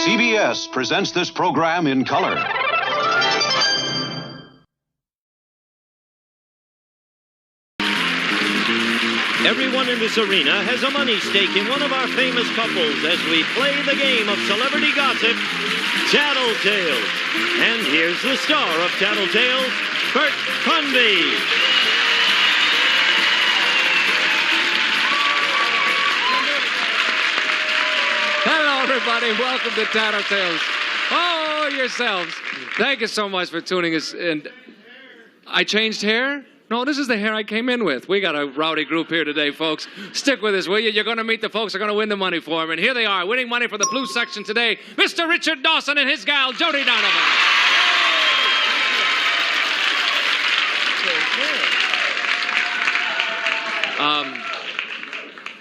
CBS presents this program in color. Everyone in this arena has a money stake in one of our famous couples as we play the game of celebrity gossip, Tattletales. And here's the star of Tattletales, Bert Convy. Hello, everybody. Welcome to Tattletales. Oh, yourselves. Thank you so much for tuning us in. I changed hair? No, this is the hair I came in with. We got a rowdy group here today, folks. Stick with us, will you? You're going to meet the folks who are going to win the money for them. And here they are, winning money for the blue section today, Mr. Richard Dawson and his gal, Jody Donovan.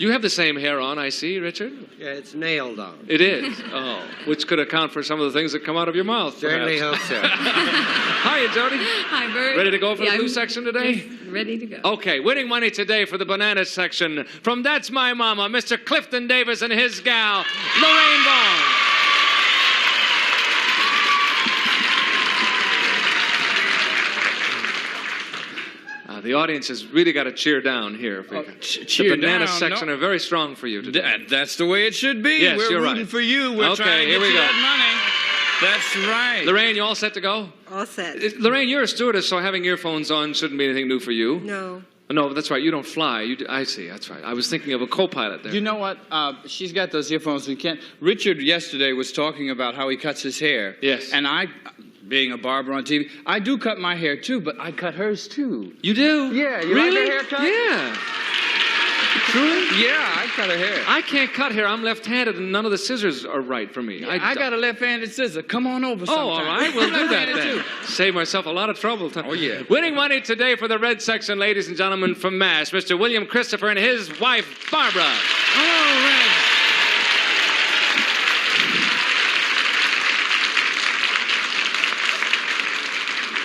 You have the same hair on, I see, Richard. Yeah, it's nailed on. It is? Oh, which could account for some of the things that come out of your mouth, Certainly hope so. Hiya, Jody. Hi, Bert. Ready to go for the blue section today? Ready to go. Okay, winning money today for the banana section from That's My Mama, Mr. Clifton Davis and his gal, Rainbow. The audience has really got to cheer down here. Cheer the banana down, section no. are very strong for you today. That's the way it should be. Yes, We're you're rooting right. for you. We're trying to get you that money. That's right. Lorraine, you all set to go? All set. Lorraine, you're a stewardess, so having earphones on shouldn't be anything new for you. No. No, that's right. You don't fly. I see. That's right. I was thinking of a co-pilot there. You know what? She's got those earphones. We can't. Richard yesterday was talking about how he cuts his hair. Yes. And I, being a barber on TV, I do cut my hair too, but I cut hers too. You do? Yeah. You really? like a haircut? Yeah. Truly? Yeah, I cut her hair. I can't cut hair. I'm left-handed, and none of the scissors are right for me. I got a left-handed scissor. Come on over sometime. Oh, all right. We'll do that then. Too. Save myself a lot of trouble. Oh, yeah. Winning money today for the red section, ladies and gentlemen, from Mass, Mr. William Christopher and his wife, Barbara. Hello,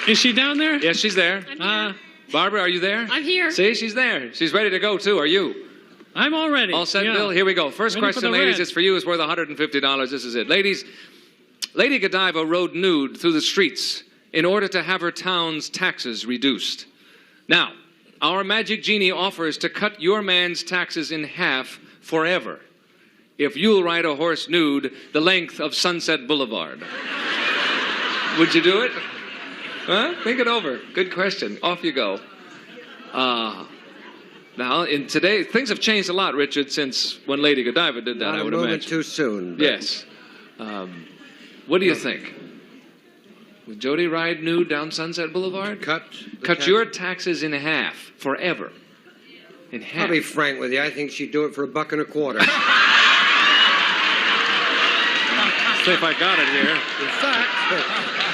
Red. Is she down there? Yes, she's there. I'm here. Barbara, are you there? I'm here. See, she's there. She's ready to go, too. Are you? I'm all ready. All set, yeah. Bill? Here we go. First Ready question, for the ladies, red. is for you. It's worth $150. This is it. Ladies, Lady Godiva rode nude through the streets in order to have her town's taxes reduced. Now, our magic genie offers to cut your man's taxes in half forever if you'll ride a horse nude the length of Sunset Boulevard. Would you do it? Huh? Think it over. Good question. Off you go. Now, in today, things have changed a lot, Richard, since when Lady Godiva did that, I would imagine. Too soon. But... Yes. What do you think? Would Jody ride nude down Sunset Boulevard? Cut your taxes in half forever. In half. I'll be frank with you. I think she'd do it for $1.25. See if I got it here. In fact,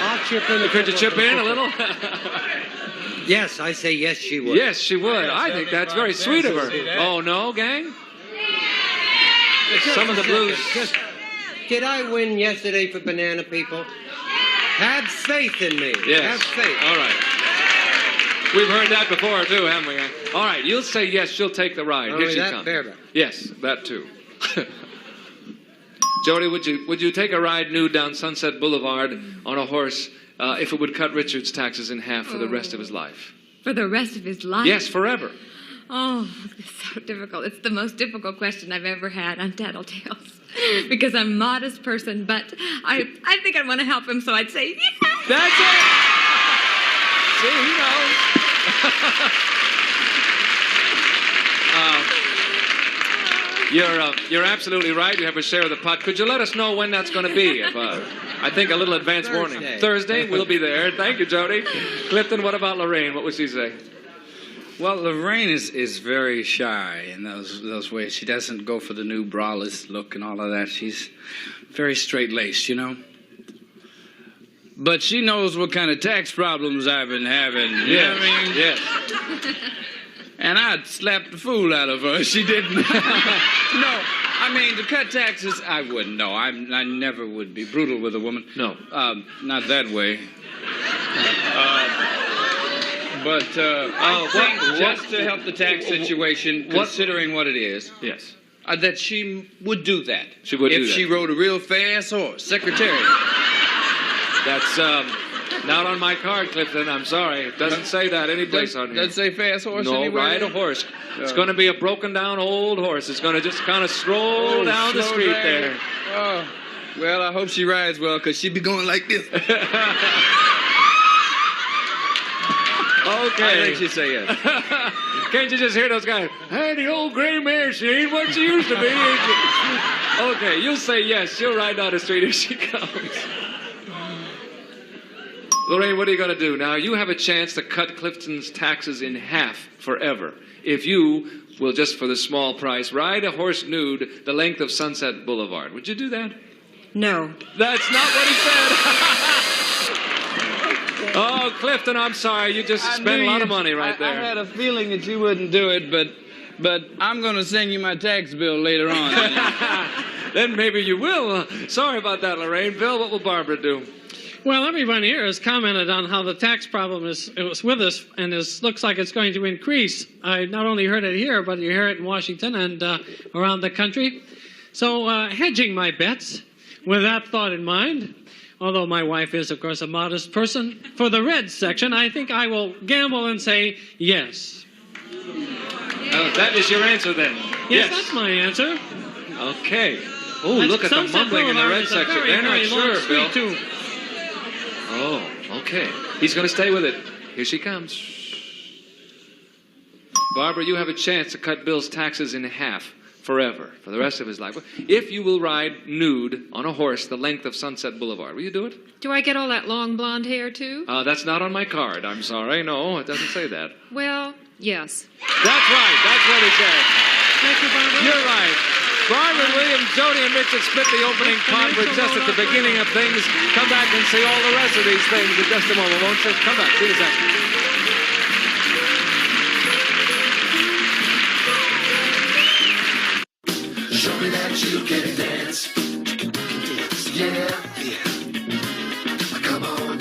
I'll chip in. Could you chip in a little? Yes, I say yes, she would. Yes, she would. I think that's very sweet of her. Oh, no, gang? Some of the blues. Did I win yesterday for banana people? Have faith in me. Yes. Have faith. All right. We've heard that before, too, haven't we? All right, you'll say yes, she'll take the ride. Only Here she that comes. better. Yes, that too. Jody, would you take a ride nude down Sunset Boulevard on a horse if it would cut Richard's taxes in half for the rest of his life? For the rest of his life? Yes, forever. Oh, it's so difficult. It's the most difficult question I've ever had on Tattletales. Because I'm a modest person, but I think I'd want to help him, so I'd say yes. That's it. See, he knows. You're absolutely right. You have a share of the pot. Could you let us know when that's going to be? I think a little advance warning. Thursday, we'll be there. Thank you, Jody. Clifton, what about Lorraine? What would she say? Well, Lorraine is very shy in those ways. She doesn't go for the new braless look and all of that. She's very straight-laced, you know. But she knows what kind of tax problems I've been having. You know what I mean? Yes. And I'd slap the fool out of her if she didn't. No, I mean, to cut taxes, I wouldn't. No, I never would be brutal with a woman. No. Not that way. I think just to help the tax situation, considering what it is, yes, that she would do that. She would do that. If she rode a real fast horse. Secretary. That's not on my card, Clifton. I'm sorry. It doesn't say that any place on here. Doesn't say fast horse No, anywhere? ride a horse. It's going to be a broken down old horse. It's going to just kind of stroll down the street there. Oh, well, I hope she rides well, because she'd be going like this. Okay. I think she'd say yes. Can't you just hear those guys? Hey, the old gray mare, she ain't what she used to be, ain't she? Okay, you'll say yes. She'll ride down the street if she comes. Lorraine, what are you going to do? Now, you have a chance to cut Clifton's taxes in half forever. If you will, just for the small price, ride a horse nude the length of Sunset Boulevard. Would you do that? No. That's not what he said. Oh, Clifton, I'm sorry. You just spent a lot of money right there. I had a feeling that you wouldn't do it, but I'm going to send you my tax bill later on. Then maybe you will. Sorry about that, Lorraine. Bill, what will Barbara do? Well, everyone here has commented on how the tax problem is with us and looks like it's going to increase. I not only heard it here, but you hear it in Washington and around the country. So hedging my bets with that thought in mind, although my wife is, of course, a modest person, for the red section, I think I will gamble and say yes. That is your answer then? Yes, that's my answer. Okay. Oh, look at the mumbling in the red section. They're not sure, Bill. Too. Oh, okay. He's going to stay with it. Here she comes. Barbara, you have a chance to cut Bill's taxes in half forever, for the rest of his life. If you will ride nude on a horse the length of Sunset Boulevard, will you do it? Do I get all that long blonde hair, too? That's not on my card. I'm sorry. No, it doesn't say that. Well, yes. That's right. That's what it says. Thank you, Barbara. You're right. Barbara, Williams, Jody, and Richard split the opening part. We're just at the beginning of things. Come back and see all the rest of these things in just a moment, won't you? Come back. See you in a second. Show me that you can dance. Yeah. Come on,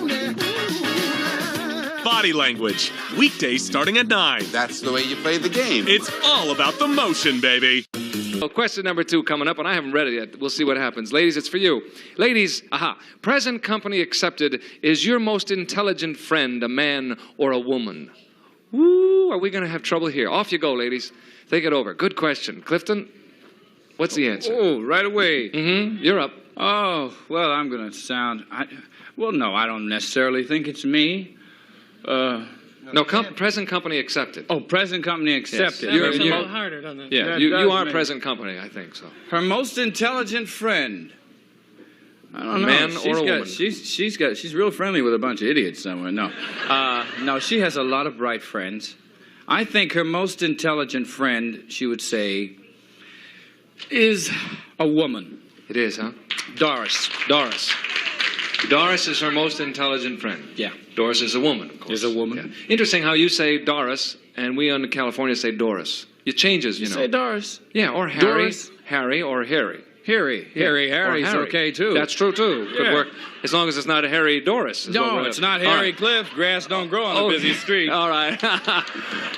yeah. Body Language. Weekdays starting at 9. That's the way you play the game. It's all about the motion, baby. Well, question number 2 coming up, and I haven't read it yet. We'll see what happens. Ladies, it's for you. Ladies, present company accepted. Is your most intelligent friend a man or a woman? Woo, are we going to have trouble here? Off you go, ladies. Think it over. Good question. Clifton, what's the answer? Oh, right away. You're up. Oh, well, I'm going to sound... no, I don't necessarily think it's me. No, present company accepted. Oh, present company accepted. Yes. It's a little harder, doesn't it? Yeah, you are present company, I think so. Her most intelligent friend. I don't know. Man or a woman? She's real friendly with a bunch of idiots somewhere. No. No, she has a lot of bright friends. I think her most intelligent friend, she would say, is a woman. It is, huh? Doris. Doris is her most intelligent friend. Yeah. Doris is a woman, of course. Is a woman. Yeah. Interesting how you say Doris, and we in California say Doris. It changes, you know. Say Doris. Yeah, or Harry. Doris. Harry or Harry. Harry's Harry. okay, too. That's true, too. Could Yeah. work, as long as it's not a Harry Doris. No, it's not Harry Cliff. Grass don't grow on a busy street. All right.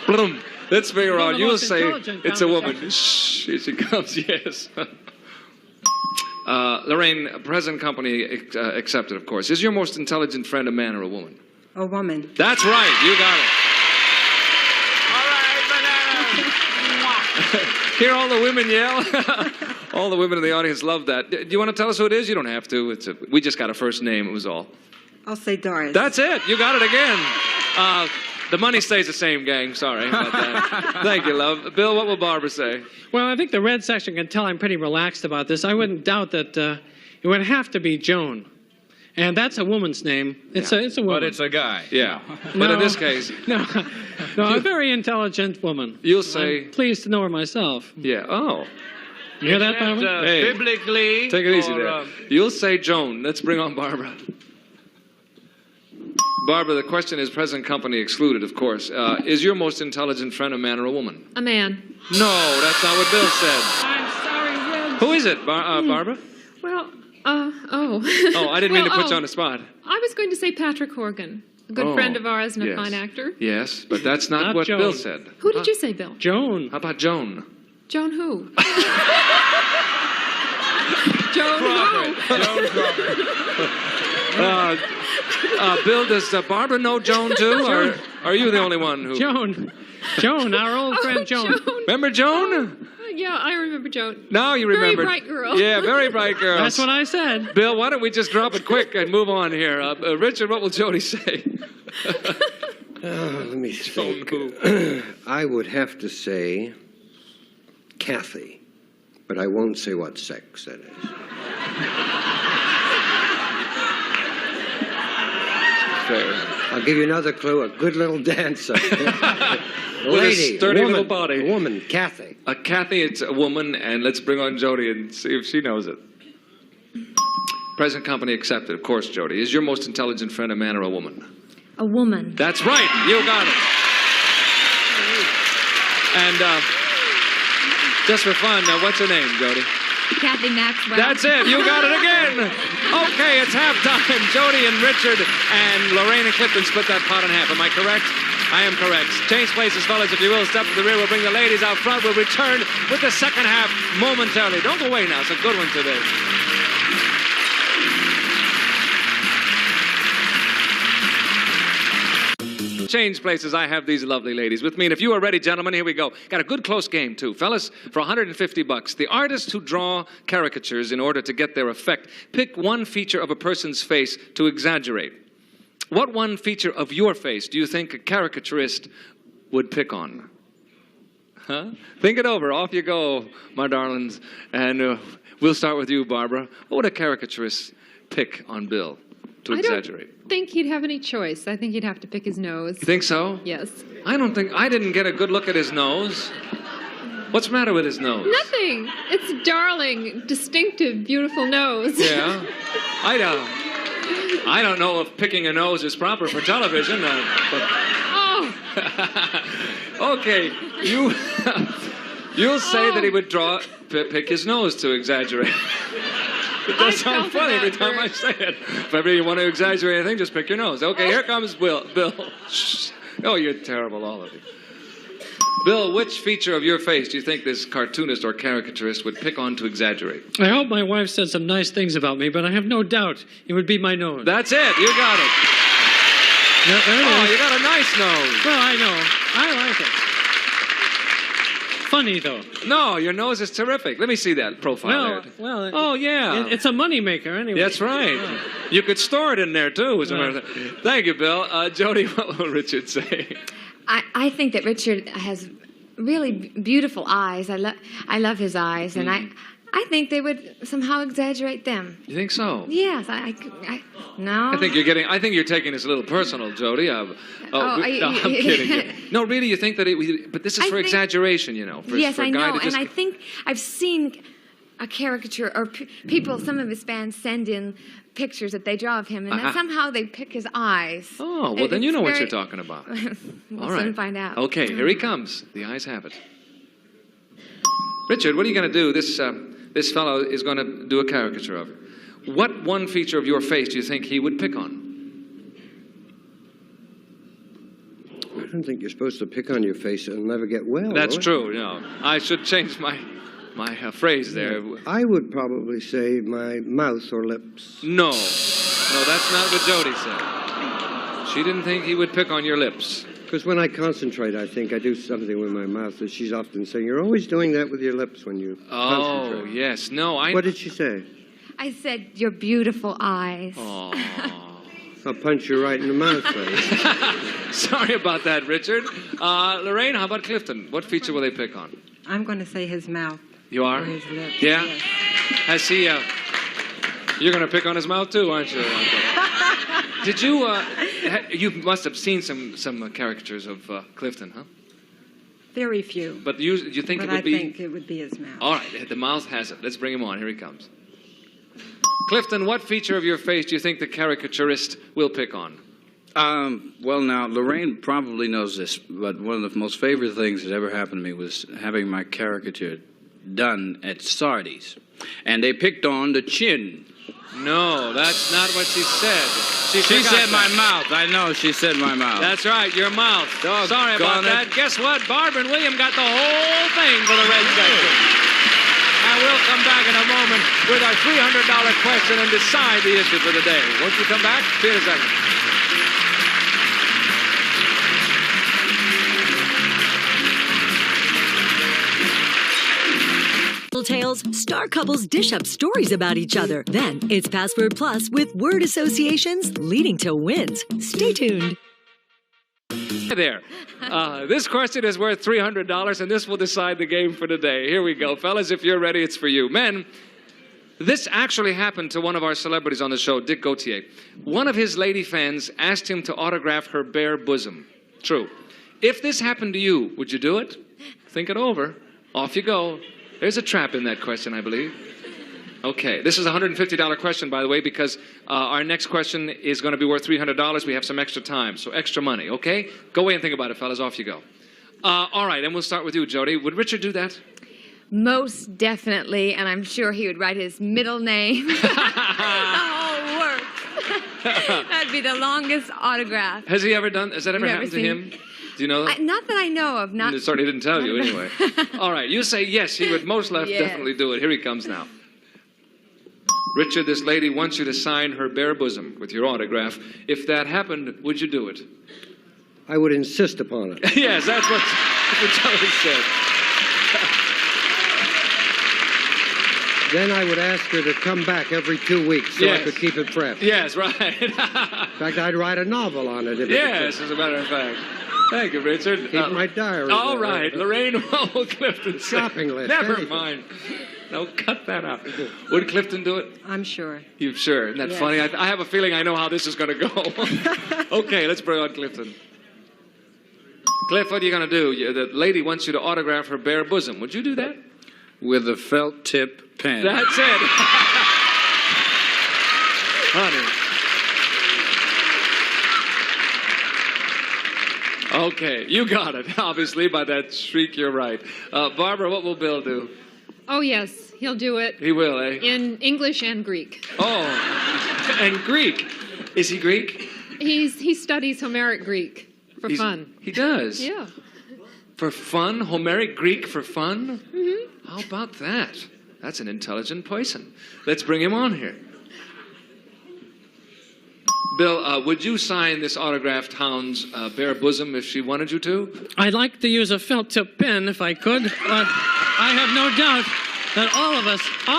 Bloom. Let's figure out. You'll say it's a woman. Shh, here she comes, yes. Lorraine, present company accepted, of course. Is your most intelligent friend a man or a woman? A woman. That's right. You got it. All right, banana. Hear all the women yell? All the women in the audience love that. Do you want to tell us who it is? You don't have to. We just got a first name. It was all. I'll say Doris. That's it. You got it again. The money stays the same, gang. Sorry about that. Thank you, love. Bill, what will Barbara say? Well, I think the red section can tell I'm pretty relaxed about this. I wouldn't doubt that it would have to be Joan. And that's a woman's name. It's a woman. But it's a guy. Yeah. But in this case... No, a very intelligent woman. You'll say... I'm pleased to know her myself. Yeah. Oh. You hear that, Barbara? Hey, biblically... Take it easy there. You'll say Joan. Let's bring on Barbara. Barbara, the question is present company excluded, of course. Is your most intelligent friend a man or a woman? A man. No, that's not what Bill said. I'm sorry, Red. Who is it, Barbara? Well, Oh, I didn't mean to put you on the spot. I was going to say Patrick Horgan, a good friend of ours and a fine actor. Yes, but that's not what Joan. Bill said. Who did you say, Bill? Joan. How about Joan? Joan who? Joan Crawford. Bill, does Barbara know Joan too, or are you the only one who? Joan, our old friend Joan. Remember Joan? Yeah, I remember Joan. Now you remember. Very bright girl. Yeah, very bright girl. That's what I said. Bill, why don't we just drop it quick and move on here? Richard, what will Jody say? Let me think. I would have to say Kathy, but I won't say what sex that is. Fair. I'll give you another clue, a good little dancer. With a sturdy little body. A woman, Kathy. Kathy, it's a woman, and let's bring on Jody and see if she knows it. Present company accepted, of course, Jody. Is your most intelligent friend a man or a woman? A woman. That's right. You got it. And just for fun, what's her name, Jody? Kathy Maxwell. That's it. You got it again. Okay, it's halftime. Jody and Richard and Lorraine and Clifton split that pot in half. Am I correct? I am correct. Change places, fellas, if you will. Step to the rear. We'll bring the ladies out front. We'll return with the second half momentarily. Don't go away now. It's a good one today. Change places. I have these lovely ladies with me. And if you are ready, gentlemen, here we go. Got a good close game, too. Fellas, for $150, the artists who draw caricatures in order to get their effect pick one feature of a person's face to exaggerate. What one feature of your face do you think a caricaturist would pick on? Huh? Think it over. Off you go, my darlings. And we'll start with you, Barbara. What would a caricaturist pick on Bill to exaggerate? I don't think he'd have any choice. I think he'd have to pick his nose. You think so? Yes. I didn't get a good look at his nose. What's the matter with his nose? Nothing. It's darling, distinctive, beautiful nose. Yeah. I don't know if picking a nose is proper for television. Oh. Okay, you'll say that he would pick his nose to exaggerate. It does sound funny every time I say it. If ever you want to exaggerate anything, just pick your nose. Okay, here comes Bill. Shh. Oh, you're terrible, all of you. Bill, which feature of your face do you think this cartoonist or caricaturist would pick on to exaggerate? I hope my wife said some nice things about me, but I have no doubt it would be my nose. That's it. You got it. Yeah, there it is. You got a nice nose. Well, I know. I like it. Funny, though. No, your nose is terrific. Let me see that profile there. Well, oh, yeah. It's a moneymaker, anyway. That's right. Oh. You could store it in there, too. As a matter of fact. Thank you, Bill. Jody, what will Richard say? I think that Richard has really beautiful eyes. I love his eyes, and I think they would somehow exaggerate them. You think so? Yes, no. I think you're taking this a little personal, Jody. No, I'm kidding you. No, really, you think that but this is for exaggeration, you know. Yes, for I a guy know, to just... and I think I've seen a caricature, or people, some of his fans send in pictures that they draw of him, and then somehow they pick his eyes. Oh, well, then you know what you're talking about. We'll soon find out. Okay, here he comes. The eyes have it. Richard, what are you going to do? This fellow is going to do a caricature of you. What one feature of your face do you think he would pick on? I don't think you're supposed to pick on your face and never get well. That's true. No, I should change my phrase there. I would probably say my mouth or lips. No, that's not what Jody said. She didn't think he would pick on your lips. Because when I concentrate, I think I do something with my mouth. And she's often saying, "You're always doing that with your lips when you concentrate." Oh, yes. No, What did she say? I said, your beautiful eyes. Oh. I'll punch you right in the mouth, right? Sorry about that, Richard. Lorraine, how about Clifton? What feature will they pick on? I'm going to say his mouth. You are? Or his lips. Yeah? Yes. Has he, you're going to pick on his mouth too, aren't you? Did you, you must have seen some caricatures of Clifton, huh? Very few. But you think it would be? I think it would be his mouth. All right, the mouth has it. Let's bring him on. Here he comes. Clifton, what feature of your face do you think the caricaturist will pick on? Well, now, Lorraine probably knows this, but one of the most favorite things that ever happened to me was having my caricature done at Sardi's. And they picked on the chin. No, that's not what she said. She said my mouth. I know, she said my mouth. That's right, your mouth. Sorry about that. Guess what? Barbara and William got the whole thing. Lorraine for the red section. And we'll come back in a moment with our $300 question and decide the issue for the day. Won't you come back? See you in a second. Tales, star couples dish up stories about each other. Then it's Password Plus with word associations leading to wins. Stay tuned. Hi there. This question is worth $300, and this will decide the game for today. Here we go. Fellas, if you're ready, it's for you. Men, this actually happened to one of our celebrities on the show, Dick Gautier. One of his lady fans asked him to autograph her bare bosom. True. If this happened to you, would you do it? Think it over. Off you go. There's a trap in that question, I believe. Okay, this is a $150 question, by the way, because our next question is going to be worth $300. We have some extra time, so extra money, okay? Go away and think about it, fellas. Off you go. All right, and we'll start with you, Jody. Would Richard do that? Most definitely, and I'm sure he would write his middle name. The whole works. That'd be the longest autograph. Has he ever done? Has that ever happened to him? Do you know that? Not that I know of. Not. It certainly didn't tell you anyway. All right, you say yes. He would most definitely do it. Here he comes now. Richard, this lady wants you to sign her bare bosom with your autograph. If that happened, would you do it? I would insist upon it. Yes, that's what Jody said. Then I would ask her to come back every 2 weeks so I could keep it fresh. Yes, right. In fact, I'd write a novel on it. Yes, as a matter of fact. Thank you, Richard. Keep my diary. All right, Lorraine, what will Clifton say? Shopping list. Never mind. No, cut that out. Would Clifton do it? I'm sure. You sure? Isn't that funny? I have a feeling I know how this is going to go. Okay, let's bring on Clifton. Cliff, what are you going to do? The lady wants you to autograph her bare bosom. Would you do that? With a felt tip pen. That's it. Honey. Okay, you got it. Obviously, by that shriek, you're right. Barbara, what will Bill do? Oh, yes, he'll do it. He will, eh? In English and Greek. Oh, and Greek. Is he Greek? He studies Homeric Greek for fun. He does? Yeah. For fun? Homeric Greek for fun? Mm-hmm. How about that? That's an intelligent person. Let's bring him on here. Bill, would you sign this autographed hound's bare bosom if she wanted you to? I'd like to use a felt tip pen if I could, but I have no doubt that all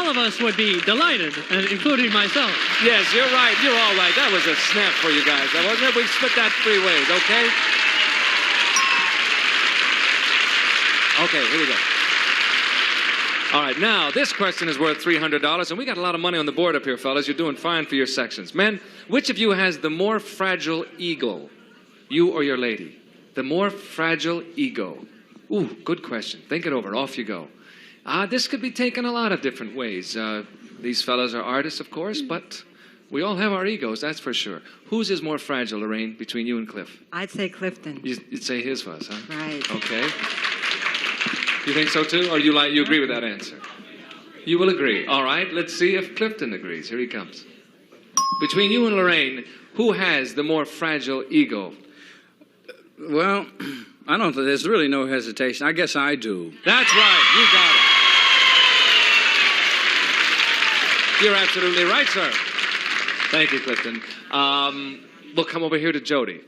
of us would be delighted, and including myself. Yes, you're right. You're all right. That was a snap for you guys, wasn't it? We split that 3 ways, okay? Okay, here we go. All right, now, this question is worth $300, and we got a lot of money on the board up here, fellas. You're doing fine for your sections. Men, which of you has the more fragile ego? You or your lady? The more fragile ego? Ooh, good question. Think it over. Off you go. This could be taken a lot of different ways. These fellas are artists, of course, but we all have our egos, that's for sure. Whose is more fragile, Lorraine, between you and Cliff? I'd say Clifton. You'd say his was, huh? Right. Okay. You think so, too? Or you agree with that answer? You will agree. All right, let's see if Clifton agrees. Here he comes. Between you and Lorraine, who has the more fragile ego? Well, I don't think there's really no hesitation. I guess I do. That's right. You got it. You're absolutely right, sir. Thank you, Clifton. We'll come over here to Jody.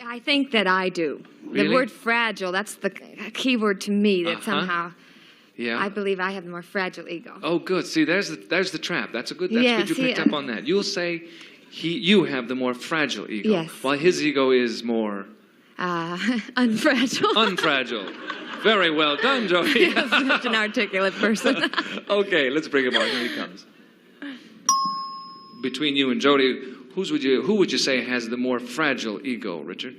I think that I do. Really? The word fragile, that's the key word to me that somehow I believe I have the more fragile ego. Oh, good. See, there's the trap. That's good you picked up on that. You'll say you have the more fragile ego. Yes. While his ego is more... unfragile. Unfragile. Very well done, Jody. Yes, such an articulate person. Okay, let's bring him on. Here he comes. Between you and Jody, who would you say has the more fragile ego, Richard?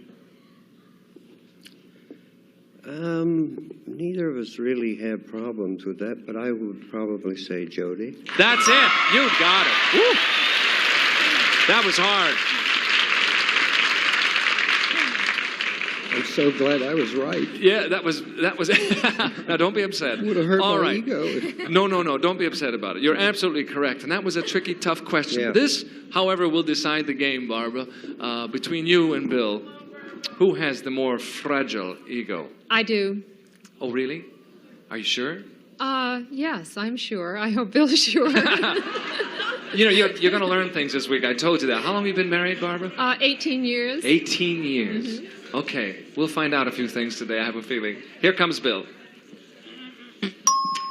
Neither of us really have problems with that, but I would probably say Jody. That's it. You got it. Woo. That was hard. I'm so glad I was right. Yeah, that was. Now, don't be upset. Would have hurt All my right. ego. No. Don't be upset about it. You're absolutely correct. And that was a tricky, tough question. Yeah. This, however, will decide the game, Barbara. Between you and Bill, who has the more fragile ego? I do. Oh, really? Are you sure? Yes, I'm sure. I hope Bill's sure. You know, you're going to learn things this week. I told you that. How long have you been married, Barbara? 18 years. 18 years. Mm-hmm. Okay, we'll find out a few things today, I have a feeling. Here comes Bill.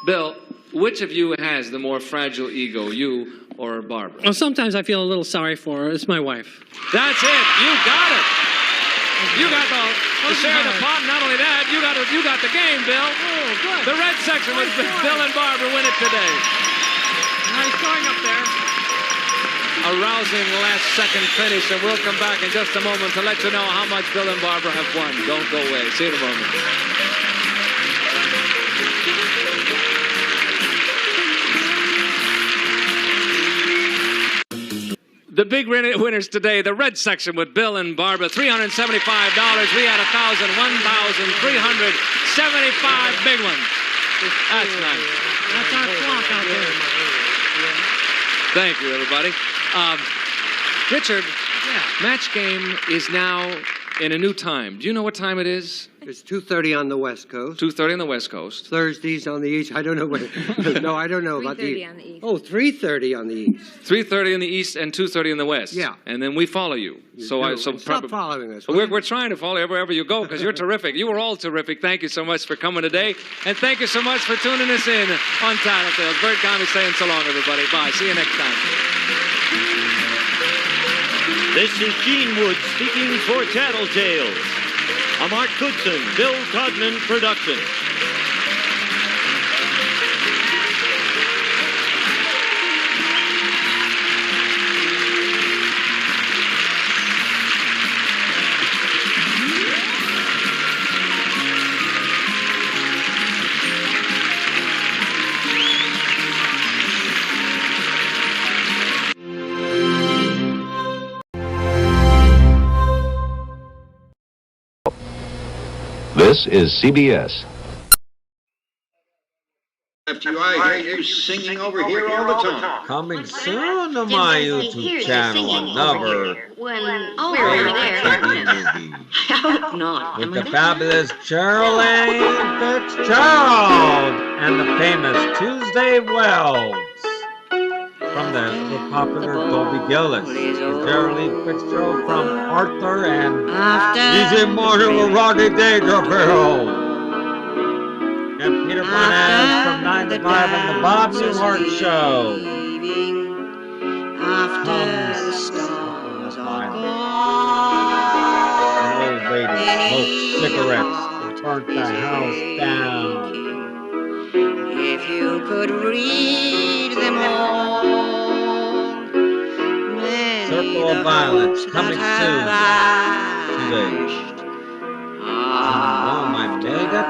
Bill, which of you has the more fragile ego, you or Barbara? Well, sometimes I feel a little sorry for her. It's my wife. That's it. You got it. You got the share of the pot. Not only that, you got the game, Bill. Oh, good. The red section was Bill and Barbara win it today. Nice going up there. A rousing last-second finish, and we'll come back in just a moment to let you know how much Bill and Barbara have won. Don't go away. See you in a moment. The big winners today, the red section with Bill and Barbara, $375. We had 1,375 big ones. That's nice. That's our clock out there. Thank you, everybody. Richard, match game is now in a new time. Do you know what time it is? It's 2:30 on the West Coast. 2:30 on the West Coast. Thursdays on the East. I don't know what. No, I don't know about the. 3:30 on the East. Oh, 3:30 on the East. 3:30 in the East and 2:30 in the West. Yeah. And then we follow you. Stop following us. We're trying to follow wherever you go because you're terrific. You were all terrific. Thank you so much for coming today. And thank you so much for tuning us in on Tattletales. Bert Conley saying so long, everybody. Bye. See you next time. This is Gene Wood speaking for Tattletales. A Mark Goodson, Bill Codman production. This is CBS. I hear you singing over here all the time. Coming soon to my YouTube channel, another I hope not. with the fabulous Geraldine Fitzgerald and the famous Tuesday Wells. From the popular Dolby Gillis, Geraldine Fitzgerald from Arthur and Easy Morning with Rodney Dangerfield. And Peter Bonas from 9 to 5 on the Bob Newhart Show. After the stars are An old lady smoked cigarettes and burnt the house down. if you could read them all. Circle of Violence coming soon. Today. On my mega